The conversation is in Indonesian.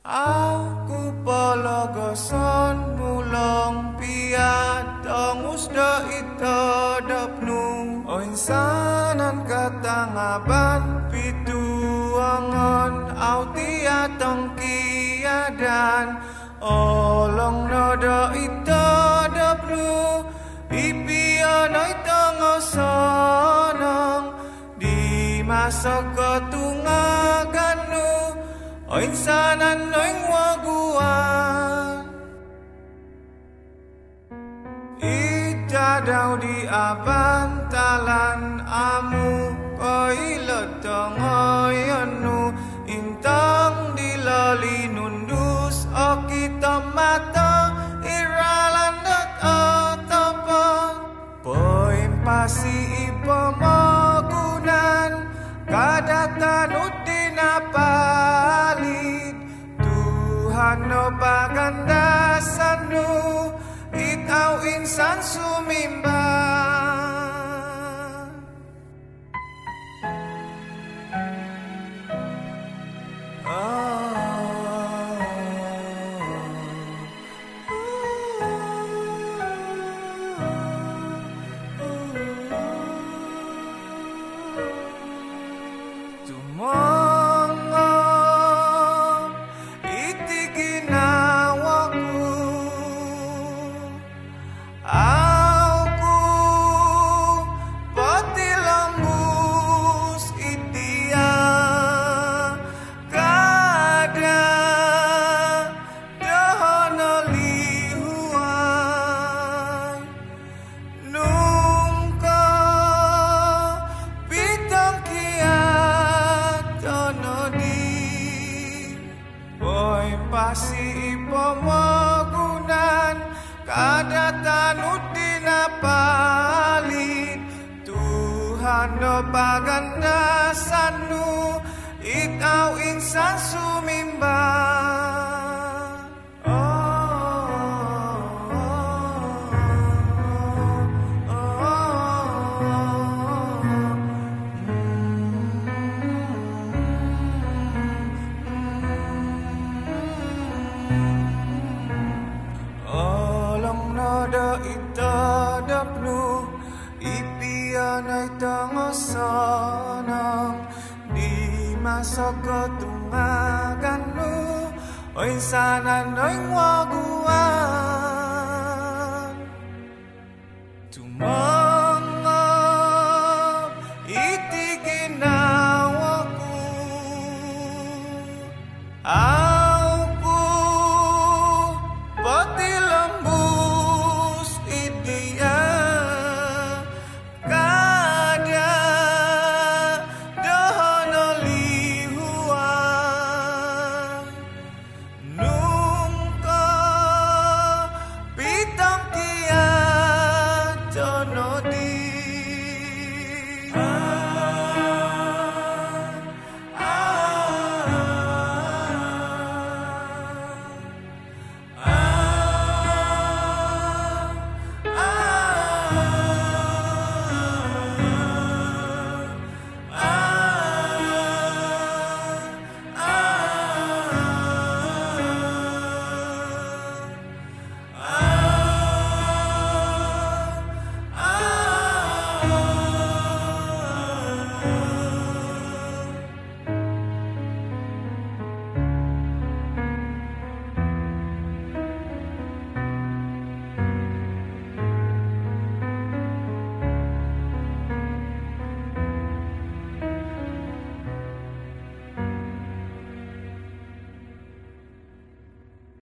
Aku pologoson mulong piat Tongus ito dapnu O insanan katangaban Pituangon au tiatong kiadan Olong nodo ito dapnu Ipiano ito ngosonong Di masok tungaganu O insanan noing waguan Ita daw di abantalan amu Koi lotong oyonu Intang dilali nundus O kita mata iralandot o topot Poin pasi ipomogunan Kadatan utin apalit Tuhan no pagandasan nu Ikaw insan sumimbang Pasi pemogunan kadatan udin apalit Tuhan no pagandasanu Ikaw insan sumimbang Nodo ito dapnu Ipian ay tangosonong Di masok ketungagan nu O insanan no'y waguan Tumangap iti ginawaku Aku pati lembus idia Kada dohono lihuan Nungka pitang kia tono di